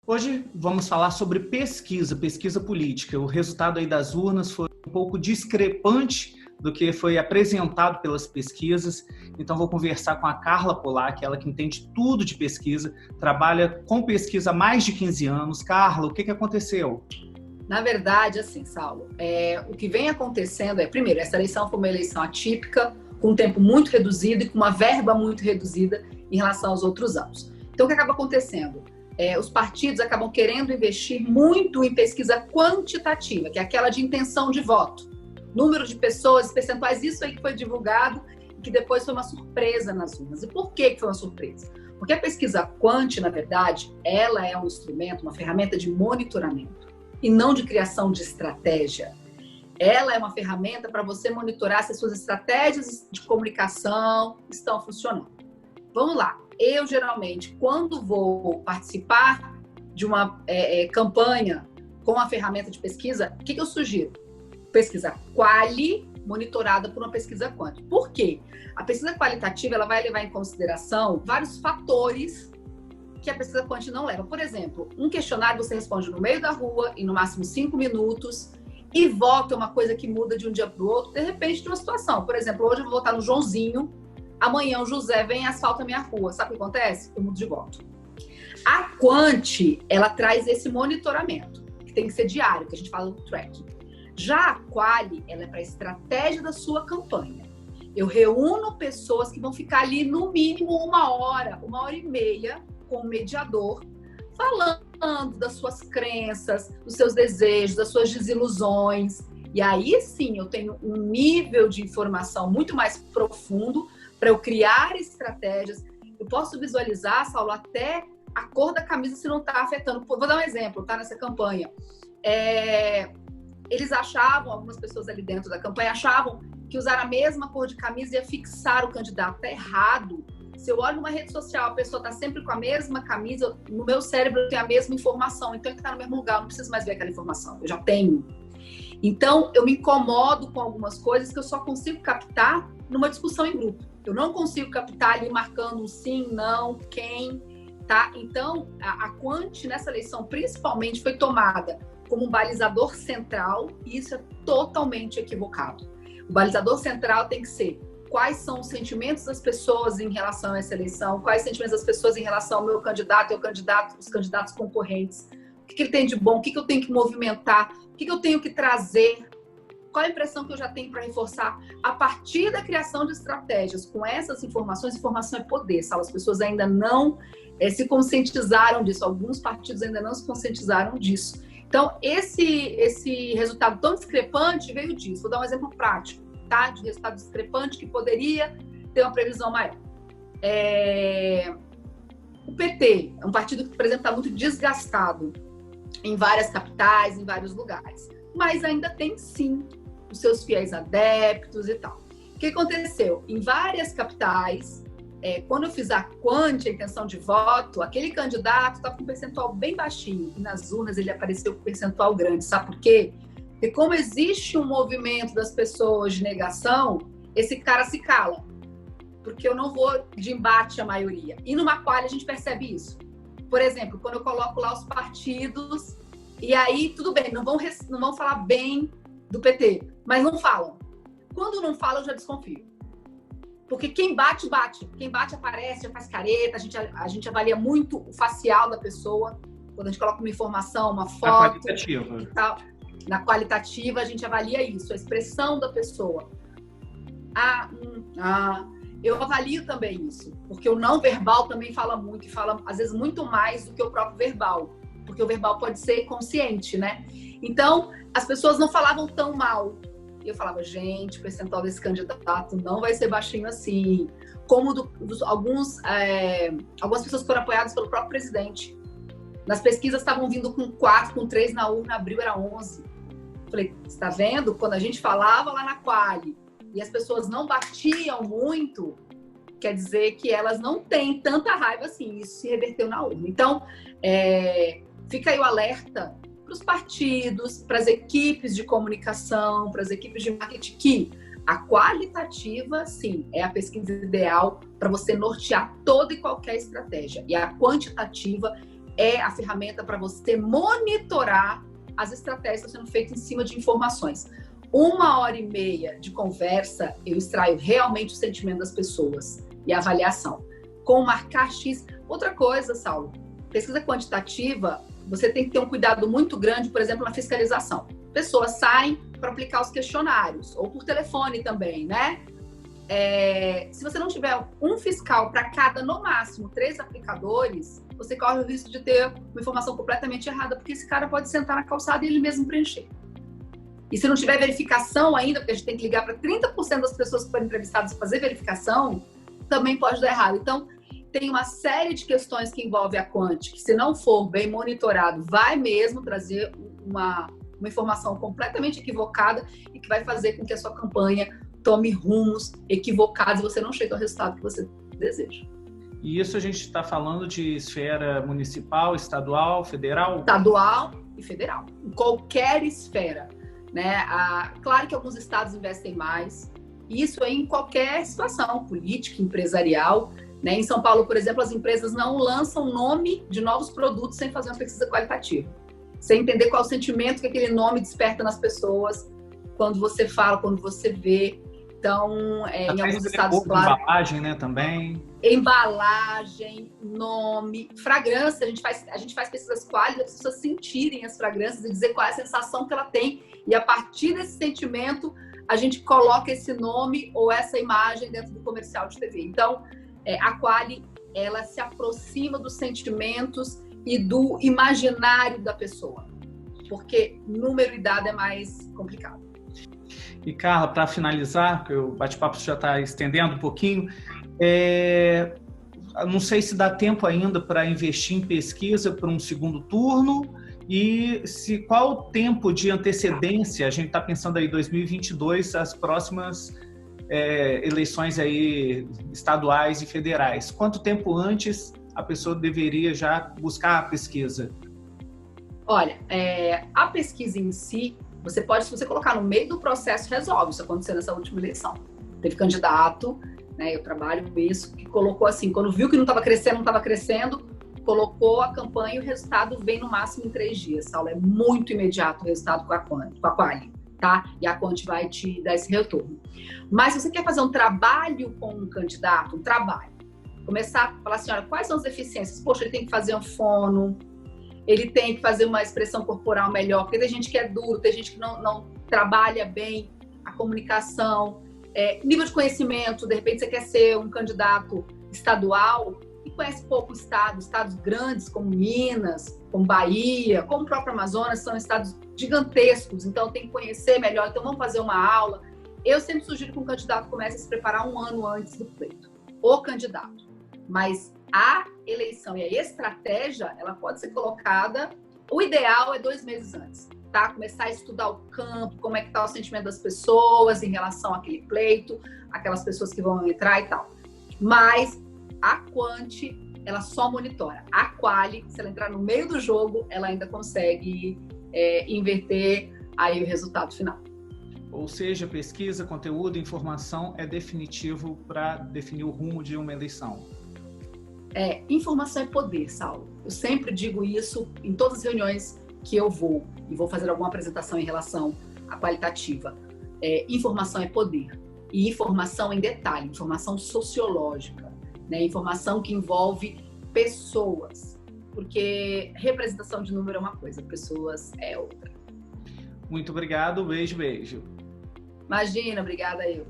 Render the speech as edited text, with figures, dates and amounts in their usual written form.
Hoje vamos falar sobre pesquisa política. O resultado aí das urnas foi um pouco discrepante do que foi apresentado pelas pesquisas. Então vou conversar com a Carla Polak, ela que entende tudo de pesquisa, trabalha com pesquisa há mais de 15 anos. Carla, o que aconteceu? Na verdade, assim, Saulo, o que vem acontecendo pririo, essa eleição foi uma eleição atípica, com um tempo muito reduzido e com uma verba muito reduzida em relação aos outros anos. Então, o que acaba acontecendo? Os partidos acabam querendo investir muito em pesquisa quantitativa, que é aquela de intenção de voto. Número de pessoas, percentuais, isso aí que foi divulgado e que depois foi uma surpresa nas urnas. E por que foi uma surpresa? Porque a pesquisa quant, na verdade, ela é um instrumento, uma ferramenta de monitoramento e não de criação de estratégia. Ela é uma ferramenta para você monitorar se as suas estratégias de comunicação estão funcionando. Vamos lá. Eu, geralmente, quando vou participar de uma campanha com a ferramenta de pesquisa, o que eu sugiro? Pesquisa quali monitorada por uma pesquisa quant. Por quê? A pesquisa qualitativa ela vai levar em consideração vários fatores que a pesquisa quant não leva. Por exemplo, um questionário você responde no meio da rua, em no máximo 5 minutos, e voto é uma coisa que muda de um dia para o outro, de repente, de uma situação. Por exemplo, hoje eu vou votar no Joãozinho, amanhã o José vem e asfalta a minha rua. Sabe o que acontece? Eu mudo de voto. A quant, ela traz esse monitoramento, que tem que ser diário, que a gente fala do tracking. Já a quali, ela é para a estratégia da sua campanha. Eu reúno pessoas que vão ficar ali no mínimo 1 hora e meia, com o mediador, falando das suas crenças, dos seus desejos, das suas desilusões. E aí sim, eu tenho um nível de informação muito mais profundo para eu criar estratégias. Eu posso visualizar, Saulo, até a cor da camisa se não está afetando. Vou dar um exemplo, tá? Nessa campanha. Eles achavam, algumas pessoas ali dentro da campanha achavam que usar a mesma cor de camisa ia fixar o candidato. Tá errado. Se eu olho numa rede social, a pessoa está sempre com a mesma camisa, no meu cérebro eu tenho a mesma informação. Então, ele está no mesmo lugar, eu não preciso mais ver aquela informação. Eu já tenho. Então, eu me incomodo com algumas coisas que eu só consigo captar numa discussão em grupo. Eu não consigo captar ali marcando um sim, não, quem, tá? Então, a quant nessa eleição, principalmente, foi tomada como um balizador central e isso é totalmente equivocado. O balizador central tem que ser quais são os sentimentos das pessoas em relação a essa eleição, quais os sentimentos das pessoas em relação ao meu candidato, os candidatos concorrentes, o que ele tem de bom, o que eu tenho que movimentar, o que eu tenho que trazer, qual a impressão que eu já tenho para reforçar. A partir da criação de estratégias com essas informações, informação é poder, sabe? As pessoas ainda não se conscientizaram disso, alguns partidos ainda não se conscientizaram disso. Então, esse resultado tão discrepante veio disso. Vou dar um exemplo prático, tá? De resultado discrepante que poderia ter uma previsão maior. O PT é um partido que, por exemplo, está muito desgastado em várias capitais, em vários lugares. Mas ainda tem, sim, os seus fiéis adeptos e tal. O que aconteceu? Em várias capitais, quando eu fiz a quant, a intenção de voto, aquele candidato estava com um percentual bem baixinho. E nas urnas ele apareceu com um percentual grande. Sabe por quê? Porque como existe um movimento das pessoas de negação, esse cara se cala. Porque eu não vou de embate à maioria. E numa quali a gente percebe isso. Por exemplo, quando eu coloco lá os partidos, e aí tudo bem, não vão falar bem do PT, mas não falam. Quando não falam, eu já desconfio. Porque quem bate, bate. Quem bate aparece, já faz careta, a gente avalia muito o facial da pessoa. Quando a gente coloca uma informação, uma foto e tal. Na qualitativa, a gente avalia isso, a expressão da pessoa. Eu avalio também isso, porque o não verbal também fala muito, e fala, às vezes, muito mais do que o próprio verbal, porque o verbal pode ser consciente, né? Então, as pessoas não falavam tão mal. E eu falava, gente, o percentual desse candidato não vai ser baixinho assim. Como algumas pessoas foram apoiadas pelo próprio presidente. Nas pesquisas estavam vindo com 4, com 3 na urna, abril era 11. Falei, você tá vendo? Quando a gente falava lá na quali e as pessoas não batiam muito, quer dizer que elas não têm tanta raiva assim. Isso se reverteu na urna. Então, fica aí o alerta para os partidos, para as equipes de comunicação, para as equipes de marketing, que a qualitativa, sim, é a pesquisa ideal para você nortear toda e qualquer estratégia. E a quantitativa é a ferramenta para você monitorar as estratégias que estão sendo feitas em cima de informações. 1h30 de conversa, eu extraio realmente o sentimento das pessoas e a avaliação. Com marcar X. Outra coisa, Saulo, pesquisa quantitativa, você tem que ter um cuidado muito grande, por exemplo, na fiscalização. Pessoas saem para aplicar os questionários, ou por telefone também, né? Se você não tiver um fiscal para cada, no máximo, 3 aplicadores, você corre o risco de ter uma informação completamente errada, porque esse cara pode sentar na calçada e ele mesmo preencher. E se não tiver verificação ainda, porque a gente tem que ligar para 30% das pessoas que foram entrevistadas para fazer verificação, também pode dar errado. Então, tem uma série de questões que envolvem a Quant, que se não for bem monitorado, vai mesmo trazer uma informação completamente equivocada e que vai fazer com que a sua campanha tome rumos equivocados e você não chegue ao resultado que você deseja. E isso a gente está falando de esfera municipal, estadual, federal? Estadual e federal, em qualquer esfera, né? Claro que alguns estados investem mais, isso aí em qualquer situação, política, empresarial, né? Em São Paulo, por exemplo, as empresas não lançam nome de novos produtos sem fazer uma pesquisa qualitativa, sem entender qual é o sentimento que aquele nome desperta nas pessoas, quando você fala, quando você vê. Então, em alguns estados, claro. Embalagem, né, também. Embalagem, nome, fragrância. A gente faz pesquisas quali para as pessoas sentirem as fragrâncias e dizer qual é a sensação que ela tem. E a partir desse sentimento, a gente coloca esse nome ou essa imagem dentro do comercial de TV. Então, a quali, ela se aproxima dos sentimentos e do imaginário da pessoa. Porque número e dado é mais complicado. E, Carla, para finalizar, porque o bate-papo já está estendendo um pouquinho, não sei se dá tempo ainda para investir em pesquisa para um segundo turno e qual o tempo de antecedência, a gente está pensando aí 2022, as próximas eleições aí estaduais e federais. Quanto tempo antes a pessoa deveria já buscar a pesquisa? Olha, a pesquisa em si, você pode, se você colocar no meio do processo, resolve. Isso aconteceu nessa última eleição. Teve candidato, né, eu trabalho com isso, que colocou assim, quando viu que não estava crescendo, colocou a campanha e o resultado vem no máximo em 3 dias, Saulo. É muito imediato o resultado com a quali, tá? E a Quant vai te dar esse retorno. Mas se você quer fazer um trabalho com um candidato, começar a falar assim, olha, quais são as deficiências? Poxa, ele tem que fazer um fono, ele tem que fazer uma expressão corporal melhor, porque tem gente que é duro, tem gente que não trabalha bem a comunicação, nível de conhecimento, de repente você quer ser um candidato estadual e conhece pouco estados grandes como Minas, como Bahia, como o próprio Amazonas, são estados gigantescos, então tem que conhecer melhor, então vamos fazer uma aula. Eu sempre sugiro que um candidato comece a se preparar 1 ano antes do pleito, o candidato, mas a eleição e a estratégia, ela pode ser colocada, o ideal é 2 meses antes, tá? Começar a estudar o campo, como é que tá o sentimento das pessoas em relação àquele pleito, aquelas pessoas que vão entrar e tal. Mas a Quant, ela só monitora. A quali, se ela entrar no meio do jogo, ela ainda consegue inverter aí o resultado final. Ou seja, pesquisa, conteúdo, informação é definitivo para definir o rumo de uma eleição. Informação é poder, Saulo. Eu sempre digo isso em todas as reuniões que eu vou e vou fazer alguma apresentação em relação à qualitativa. Informação é poder. E informação em detalhe, informação sociológica, né? Informação que envolve pessoas. Porque representação de número é uma coisa, pessoas é outra. Muito obrigado, beijo, beijo. Imagina, obrigada eu.